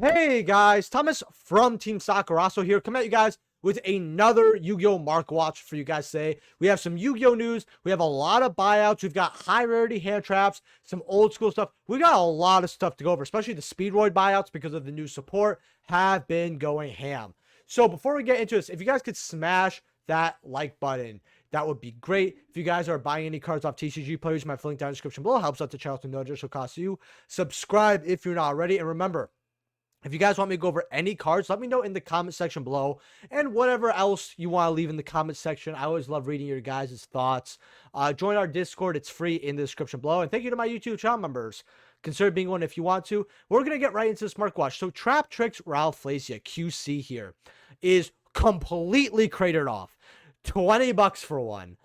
Hey guys, Thomas from Team Sakuraso here, coming at you guys with another Yu-Gi-Oh! Mark Watch for you guys today. We have some Yu-Gi-Oh! News, we have a lot of buyouts, we've got high rarity hand traps, some old school stuff. We got a lot of stuff to go over, especially the Speedroid buyouts because of the new support have been going ham. So before we get into this, if you guys could smash that like button, that would be great. If you guys are buying any cards off TCG players, my link down in the description below helps out the channel to no additional cost to you. Subscribe if you're not already, and remember, if you guys want me to go over any cards, let me know in the comment section below. And whatever else you want to leave in the comment section. I always love reading your guys' thoughts. Join our Discord. It's free in the description below. And thank you to my YouTube channel members. Consider being one if you want to. We're going to get right into this Mark Watch. So Traptrix Ralphlasia QC here is completely cratered off. $20 for one.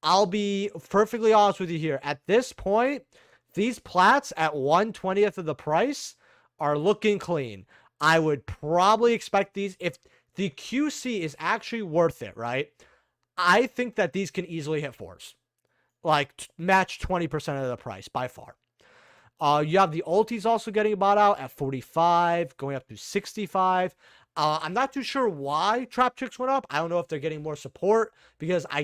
I'll be perfectly honest with you here. At this point, these plats at 1/20th of the price are looking clean. I would probably expect these, if the QC is actually worth it, right? I think that these can easily hit fours. Like, match 20% of the price by far. You have the ultis also getting bought out at 45, going up to 65. I'm not too sure why Traptrix went up. I don't know if they're getting more support, because I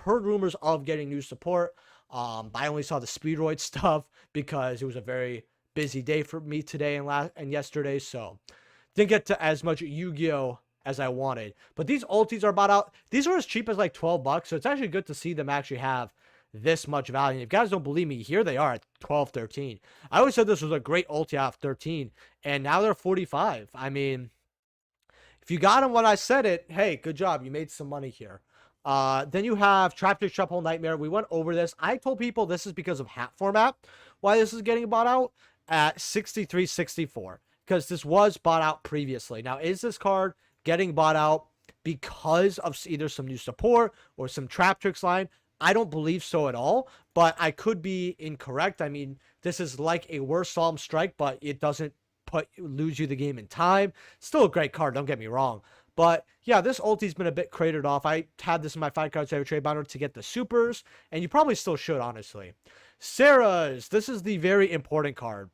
heard rumors of getting new support. I only saw the Speedroid stuff because it was a very busy day for me today and yesterday, so didn't get to as much Yu-Gi-Oh! As I wanted. But these ultis are bought out. These are as cheap as like $12, so it's actually good to see them actually have this much value. And if you guys don't believe me, here they are at 12, 13. I always said this was a great ulti out of 13, and now they're 45. I mean, if you got them when I said it, hey, good job. You made some money here. Then you have Traptrix Triple Nightmare. We went over this. I told people this is because of hat format, why this is getting bought out at 63.64, because this was bought out previously. Now, is this card getting bought out because of either some new support or some Traptrix line? I don't believe so at all, but I could be incorrect. I mean, this is like a worse Solemn Strike, but it doesn't lose you the game in time. Still a great card, don't get me wrong. But yeah, this ulti's been a bit cratered off. I had this in my 5 cards every trade binder to get the supers, and you probably still should, honestly. Sarah's, this is the very important card.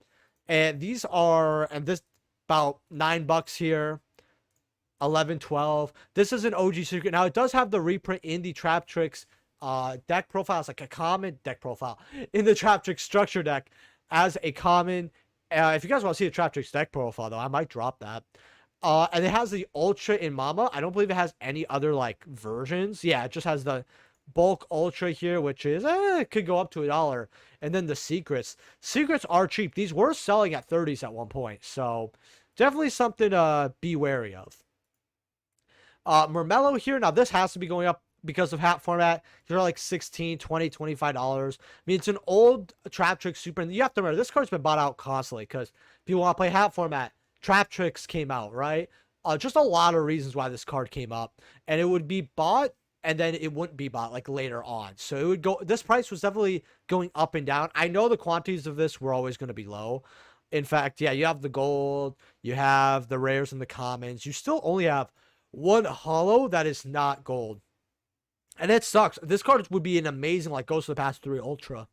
And these are, and this about $9 here, 11, 12. This is an OG secret. Now, it does have the reprint in the Traptrix deck profile. It's like a common deck profile in the Traptrix structure deck as a common. If you guys want to see the Traptrix deck profile, though, I might drop that. And it has the Ultra in Mama. I don't believe it has any other, like, versions. Yeah, it just has the bulk ultra here, which is it could go up to $1. And then the secrets are cheap. These were selling at 30s at one point, so definitely something to be wary of. Mermello here, now this has to be going up because of hat format. They're like 16, 20, $25. I mean, it's an old Traptrix super, and you have to remember this card's been bought out constantly because people want to play hat format. Traptrix came out, right? Just a lot of reasons why this card came up, and it would be bought and then it wouldn't be bought like later on. So it would go, this price was definitely going up and down. I know the quantities of this were always going to be low. In fact, yeah, you have the gold, you have the rares and the commons. You still only have one holo that is not gold. And it sucks. This card would be an amazing, like, Ghost of the Past 3 Ultra.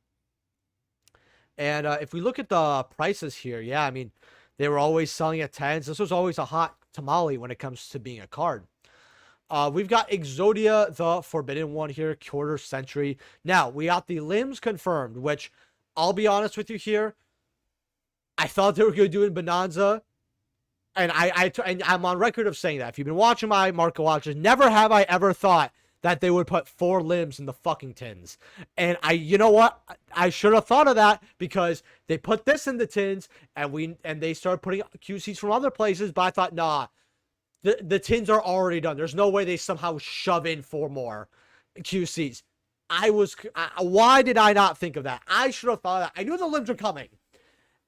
And if we look at the prices here, yeah, I mean, they were always selling at 10s. This was always a hot tamale when it comes to being a card. We've got Exodia, the Forbidden One here, quarter century. Now, we got the limbs confirmed, which I'll be honest with you here. I thought they were going to do in Bonanza. And I'm on record of saying that. If you've been watching my Market Watches, never have I ever thought that they would put 4 limbs in the fucking tins. And you know what? I should have thought of that because they put this in the tins and they started putting QCs from other places, but I thought, nah. The tins are already done. There's no way they somehow shove in 4 more QCs. Why did I not think of that? I should have thought of that. I knew the limbs were coming.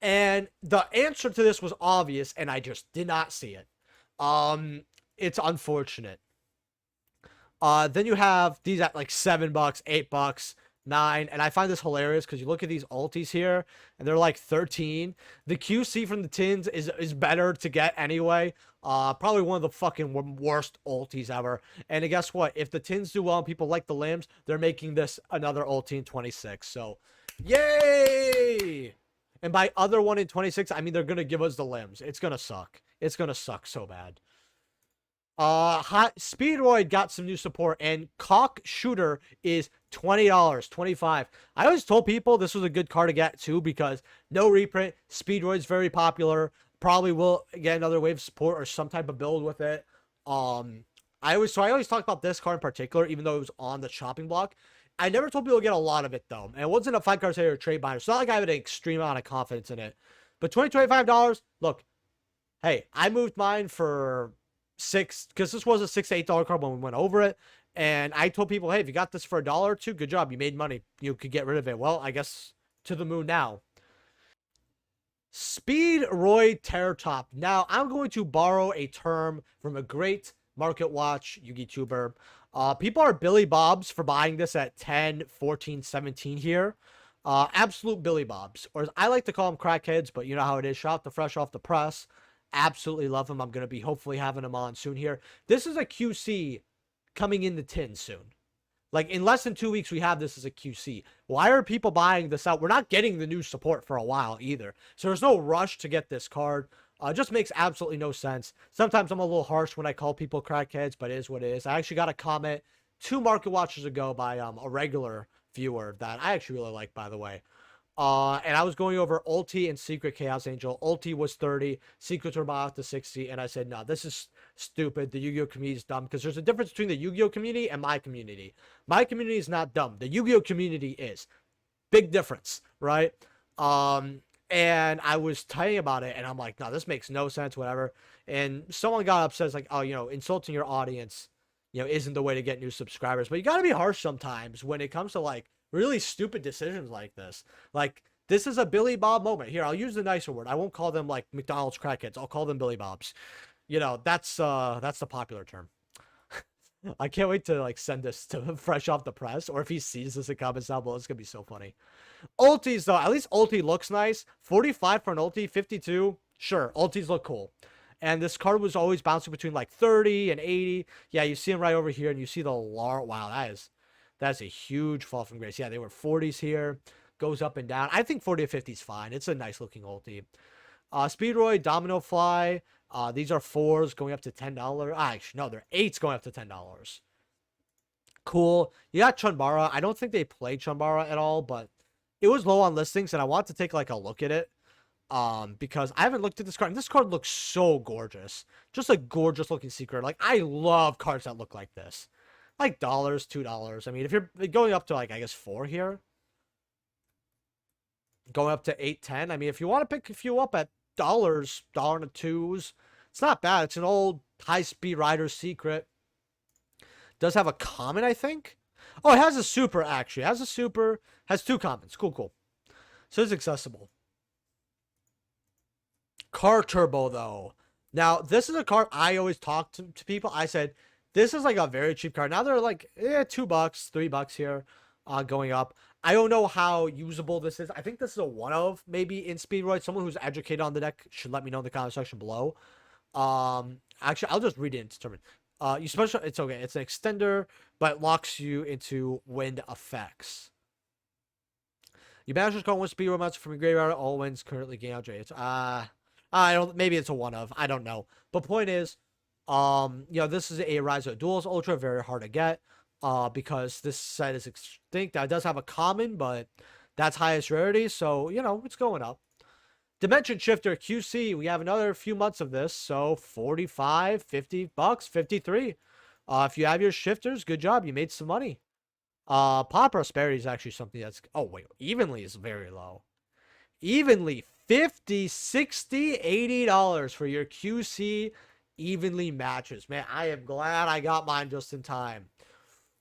And the answer to this was obvious, and I just did not see it. It's unfortunate. Then you have these at like $7, $8, 9, and I find this hilarious because you look at these ultis here and they're like 13. The QC from the tins is better to get anyway. Probably one of the fucking worst ultis ever. And guess what? If the tins do well and people like the limbs, they're making this another ulti in 26. So, yay! And by other one in 26, I mean they're gonna give us the limbs. It's gonna suck. It's gonna suck so bad. Speedroid got some new support, and Cock Shooter is $20, 25. I always told people this was a good card to get too because no reprint. Speedroid's very popular. Probably will get another wave of support or some type of build with it. I always talk about this card in particular, even though it was on the chopping block. I never told people to get a lot of it though, and it wasn't a 5 card set or a trade binder. It's not like I have an extreme amount of confidence in it. But $25. Look, hey, I moved mine for $6 because this was a $6 to $8 card when we went over it, and I told people, hey, if you got this for $1 or $2, good job, you made money, you could get rid of it. Well, I guess to the moon now. Speedroid Terror Top. Now I'm going to borrow a term from a great market watch YouTuber. People are Billy Bobs for buying this at 10, 14, 17 here. Absolute Billy Bobs, or as I like to call them, crackheads, but you know how it is. Shout out to Fresh Off the Press. Absolutely love him. I'm going to be hopefully having him on soon here. This is a QC coming in the tin soon. Like in less than 2 weeks, we have this as a QC. Why are people buying this out? We're not getting the new support for a while either. So there's no rush to get this card. Just makes absolutely no sense. Sometimes I'm a little harsh when I call people crackheads, but it is what it is. I actually got a comment 2 market watches ago by a regular viewer that I actually really like, by the way. And I was going over Ulti and Secret Chaos Angel. Ulti was 30, Secrets were about to 60, and I said, no, this is stupid. The Yu-Gi-Oh community is dumb, because there's a difference between the Yu-Gi-Oh community and my community. My community is not dumb. The Yu-Gi-Oh community is. Big difference, right? And I was telling about it, and I'm like, no, this makes no sense, whatever. And someone got upset, like, oh, you know, insulting your audience, you know, isn't the way to get new subscribers. But you got to be harsh sometimes when it comes to, like, really stupid decisions like this. Like, this is a Billy Bob moment. Here, I'll use the nicer word. I won't call them, like, McDonald's crackheads. I'll call them Billy Bobs. You know, that's the popular term. I can't wait to, like, send this to Fresh Off the Press, or if he sees this in comments down below, it's gonna be so funny. Ultis, though, at least Ulti looks nice. 45 for an Ulti, 52. Sure, Ultis look cool. And this card was always bouncing between, like, 30 and 80. Yeah, you see him right over here, and you see the wow, that's a huge fall from grace. Yeah, they were 40s here. Goes up and down. I think 40 to 50 is fine. It's a nice looking ulti. Speedroid, Domino Fly. These are 4s going up to $10. Actually, no, they're 8s going up to $10. Cool. You got Chunbara. I don't think they play Chunbara at all, but it was low on listings, and I want to take like a look at it. Because I haven't looked at this card. And this card looks so gorgeous. Just a gorgeous looking secret. Like, I love cards that look like this. Like $2. I mean, if you're going up to, like, I guess 4 here, going up to 8, 10. I mean, if you want to pick a few up at $1 and a 2s, it's not bad. It's an old high-speed rider secret. Does have a common, I think. Oh, it has a super, actually. It has a super. Has 2 commons. Cool. So it's accessible. Car Turbo, though. Now, this is a card I always talk to people. I said, this is like a very cheap card. Now they're like, $2, $3 here, going up. I don't know how usable this is. I think this is a one of, maybe in Speedroid. Someone who's educated on the deck should let me know in the comment section below. Actually, I'll just read it and determine. You special, it's okay. It's an extender, but it locks you into wind effects. You banish this card one Speedroid monster from your graveyard. All wins currently gain out. It's I don't. Maybe it's a one of. I don't know. But point is, you know, this is a Rise of Duels Ultra, very hard to get, because this set is extinct. Now, it does have a common, but that's highest rarity, so, you know, it's going up. Dimension Shifter QC, we have another few months of this, so 45, $50, 53. If you have your shifters, good job, you made some money. Pop Prosperity is actually something that's, oh wait, Evenly is very low. Evenly, $50, $60, $80 for your QC Evenly matches. Man, I am glad I got mine just in time.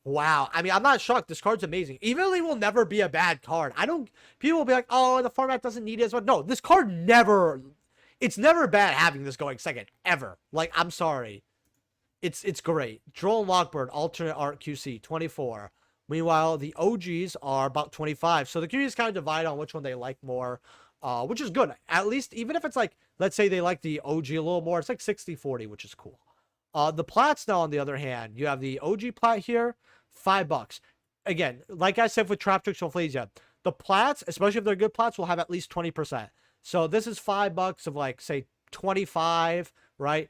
Wow. I mean, I'm not shocked. This card's amazing. Evenly will never be a bad card. People will be like, oh, the format doesn't need it as much. No, this card it's never bad having this going second, ever. Like, I'm sorry. It's great. Droll and Lockbird, alternate art QC, 24. Meanwhile, the OGs are about 25. So the community is kind of divided on which one they like more, which is good. At least, even if it's like, let's say they like the OG a little more, it's like 60-40, which is cool. The plats now, on the other hand, you have the OG plat here, $5. Again, like I said with Traptrix and Flesia, the plats, especially if they're good plats, will have at least 20%. So this is $5 of, like, say 25, right?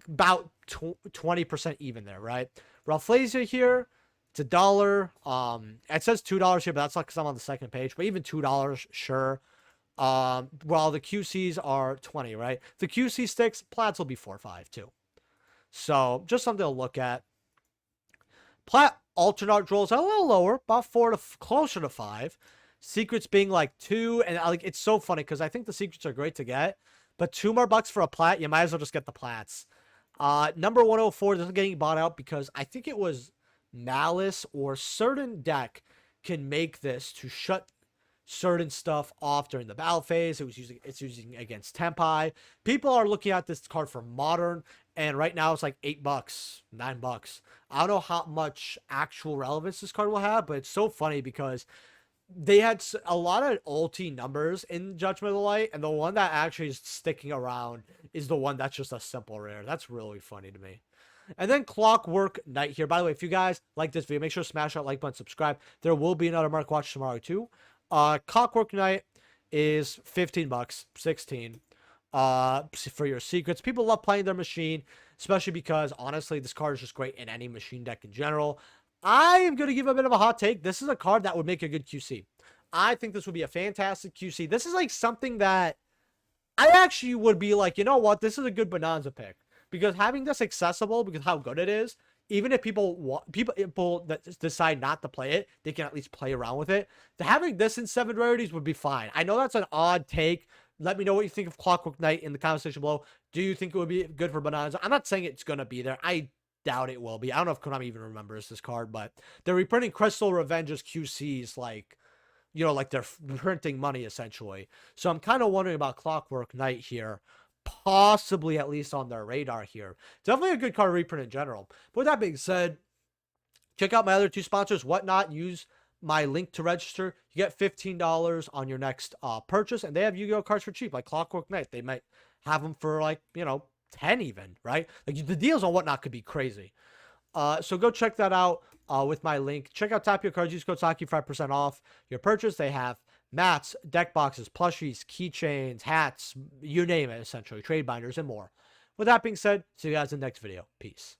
About 20% even there, right? Rafflesia here, it's $1. It says $2 here, but that's not because I'm on the second page. But even $2, sure. While the QCs are 20, right? The QC sticks, plats will be 4 or 5 too. So just something to look at. Plat alternate rolls are a little lower, about 4 to closer to 5. Secrets being like 2, and like it's so funny because I think the secrets are great to get, but $2 more for a plat, you might as well just get the plats. Number 104, this is getting bought out because I think it was Malice or certain deck can make this to shut certain stuff off during the battle phase. It's using against Tempai. People are looking at this card for modern, and right now it's like $8, $9. I don't know how much actual relevance this card will have, but it's so funny because they had a lot of ulti numbers in Judgment of the Light, and the one that actually is sticking around is the one that's just a simple rare. That's really funny to me. And then Clockwork Knight here. By the way, if you guys like this video, make sure to smash that like button, subscribe. There will be another Mark Watch tomorrow too. Clockwork Knight is $15, 16 for your secrets. People love playing their machine, especially because honestly, this card is just great in any machine deck in general. I am going to give a bit of a hot take. This is a card that would make a good QC. I think this would be a fantastic QC. This is like something that I actually would be like, you know what? This is a good Bonanza pick. Because having this accessible, because how good it is, even if people that decide not to play it, they can at least play around with it. Having this in 7 rarities would be fine. I know that's an odd take. Let me know what you think of Clockwork Knight in the comment section below. Do you think it would be good for Bonanza? I'm not saying it's going to be there. I doubt it will be. I don't know if Konami even remembers this card, but they're reprinting Crystal Revenge's QCs like, you know, like they're printing money essentially. So I'm kind of wondering about Clockwork Knight here. Possibly at least on their radar here. Definitely a good card reprint in general. But with that being said, check out my other 2 sponsors, Whatnot. Use my link to register. You get $15 on your next purchase, and they have Yu-Gi-Oh cards for cheap, like Clockwork Knight. They might have them for like, you know, 10 even, right? Like the deals on Whatnot could be crazy. So go check that out with my link. Check out Tapio Cards. Use code Saki 5% off your purchase. They have mats, deck boxes, plushies, keychains, hats, you name it, essentially, trade binders, and more. With that being said, see you guys in the next video. Peace.